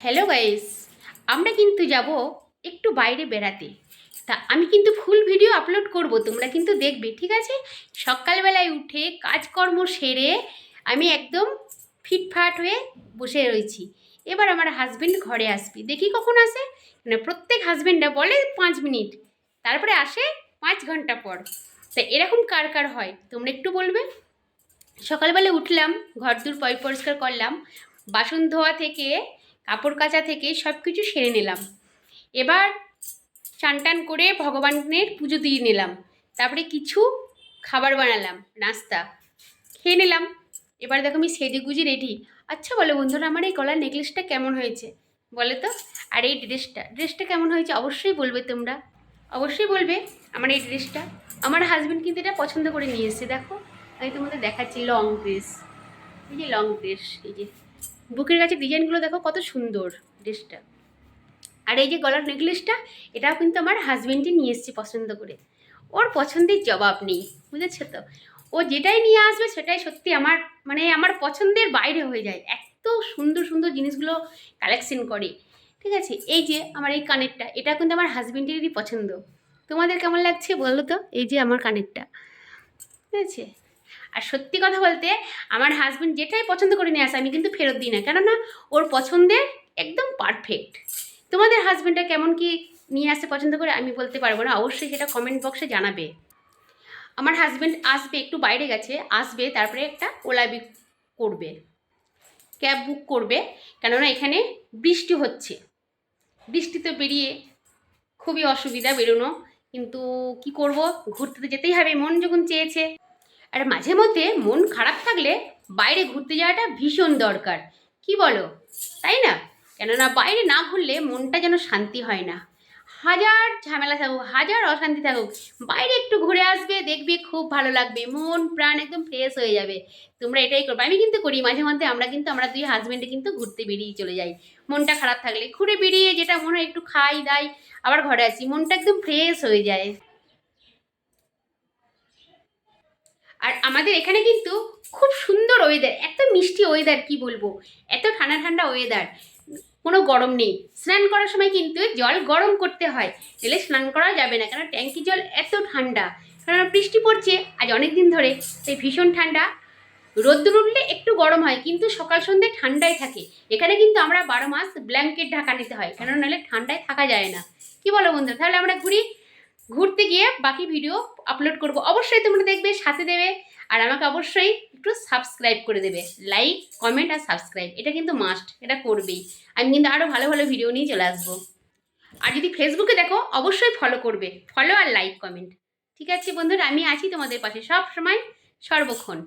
Hello guys, আমরা কিন্তু যাব একটু বাইরে বেড়াতে। তা আমি কিন্তু ফুল ভিডিও আপলোড করব, তোমরা কিন্তু দেখবে, ঠিক আছে? সকালবেলায় উঠে কাজকর্ম সেরে আমি একদম ফিটফাট হয়ে বসে রয়েছি। এবার আমার হাজবেন্ড ঘরে আসবে, দেখি কখন আসে। মানে প্রত্যেক হাজবেন্ডরা বলে 5 মিনিট, তারপরে আসে 5 ঘন্টা পর। তা এরকম কার কার হয় তোমরা একটু বলবে। সকালবেলা উঠলাম, ঘরদোর পরিষ্কার করলাম, বাসন ধোয়া থেকে কাপড় কাচা থেকে সব কিছু সেরে নিলাম। এবার চান টান করে ভগবানের পুজো দিয়ে নিলাম। তারপরে কিছু খাবার বানালাম, নাস্তা খেয়ে নিলাম। এবার দেখো আমি সেজে গুজে রেডি। আচ্ছা বলো বন্ধুরা, আমার এই গলার নেকলেসটা কেমন হয়েছে বলে তো? আর এই ড্রেসটা কেমন হয়েছে অবশ্যই বলবে তোমরা, অবশ্যই বলবে। আমার এই ড্রেসটা আমার হাজব্যান্ড কিন্তু এটা পছন্দ করে নিয়ে এসেছে। দেখো আমি তোমাদের দেখাচ্ছি, লং ড্রেস, এই যে লং ড্রেস, এই যে বুকের কাছে ডিজাইনগুলো দেখো কত সুন্দর ড্রেসটা। আর এই যে গলার নেকলেসটা, এটাও কিন্তু আমার হাজবেন্ডই নিয়ে এসেছে পছন্দ করে। ওর পছন্দের জবাব নেই, বুঝেছো তো? ও যেটাই নিয়ে আসবে সেটাই সত্যি আমার, মানে আমার পছন্দের বাইরে হয়ে যায়। এত সুন্দর সুন্দর জিনিসগুলো কালেকশন করে, ঠিক আছে? এই যে আমার এই কানেরটা, এটা কিন্তু আমার হাজবেন্ডেরই পছন্দ। তোমাদের কেমন লাগছে বলো তো? এই যে আমার কানেরটা, ঠিক আছে? আর সত্যি কথা বলতে, আমার হাজবেন্ড যেটাই পছন্দ করে নিয়ে আসে আমি কিন্তু ফেরত দিই না, কেননা ওর পছন্দের একদম পারফেক্ট। তোমাদের হাজবেন্ডটা কেমন কি নিয়ে আসতে পছন্দ করে আমি বলতে পারবো না, অবশ্যই সেটা কমেন্ট বক্সে জানাবে। আমার হাজবেন্ড আসবে, একটু বাইরে গেছে, আসবে, তারপরে একটা ওলা করবে, ক্যাব বুক করবে। কেননা এখানে বৃষ্টি হচ্ছে, বৃষ্টিতে বেরিয়ে খুবই অসুবিধা বেরোনো, কিন্তু কি করব, ঘুরতে তো যেতেই হবে, মন যখন চেয়েছে। আর মাঝে মধ্যে মন খারাপ থাকলে বাইরে ঘুরতে যাওয়াটা ভীষণ দরকার, কি বলো? তাই না? কেননা বাইরে না ঘুরলে মনটা যেন শান্তি হয় না। হাজার ঝামেলা থাকুক, হাজার অশান্তি থাকুক, বাইরে একটু ঘুরে আসবে, দেখবে খুব ভালো লাগবে, মন প্রাণ একদম ফ্রেশ হয়ে যাবে। তোমরা এটাই করবে, আমি কিন্তু করি মাঝে মধ্যে। আমরা দুই হাজবেন্ডে কিন্তু ঘুরতে বেরিয়ে চলে যাই। মনটা খারাপ থাকলে ঘুরে বেরিয়ে যেটা মনে হয় একটু খাই দাই, আবার ঘরে আসি, মনটা একদম ফ্রেশ হয়ে যায়। আর আমাদের এখানে কিন্তু খুব সুন্দর ওয়েদার, এত মিষ্টি ওয়েদার, কি বলবো, এত ঠান্ডা ঠান্ডা ওয়েদার, কোনো গরম নেই। স্নান করার সময় কিন্তু জল গরম করতে হয়, তাহলে স্নান করা যাবে না, কারণ ট্যাঙ্কি জল এত ঠান্ডা। কারণ বৃষ্টি পড়ছে আজ অনেক দিন ধরে, তাই ভীষণ ঠান্ডা। রোদ্দুর উঠলে একটু গরম হয়, কিন্তু সকাল সন্ধ্যে ঠান্ডায় থাকে। এখানে কিন্তু আমরা 12 মাস ব্ল্যাঙ্কেট ঢাকা নিতে হয়, কেন নাহলে ঠান্ডায় থাকা যায় না। কি বলো বন্ধু? তাহলে আমরা ঘুরতে গিয়ে বাকি ভিডিও আপলোড করব, অবশ্যই তোমরা দেখবে, সাথে দেবে। আর আমাকে অবশ্যই একটু সাবস্ক্রাইব করে দেবে, লাইক কমেন্ট আর সাবস্ক্রাইব, এটা কিন্তু মাস্ট, এটা করবেই। আমি কিন্তু আরও ভালো ভালো ভিডিও নিয়ে চলে আসবো। আর যদি ফেসবুকে দেখো অবশ্যই ফলো করবে, ফলো আর লাইক কমেন্ট। ঠিক আছে বন্ধুরা, আমি আছি তোমাদের পাশে সব সময়, সর্বক্ষণ।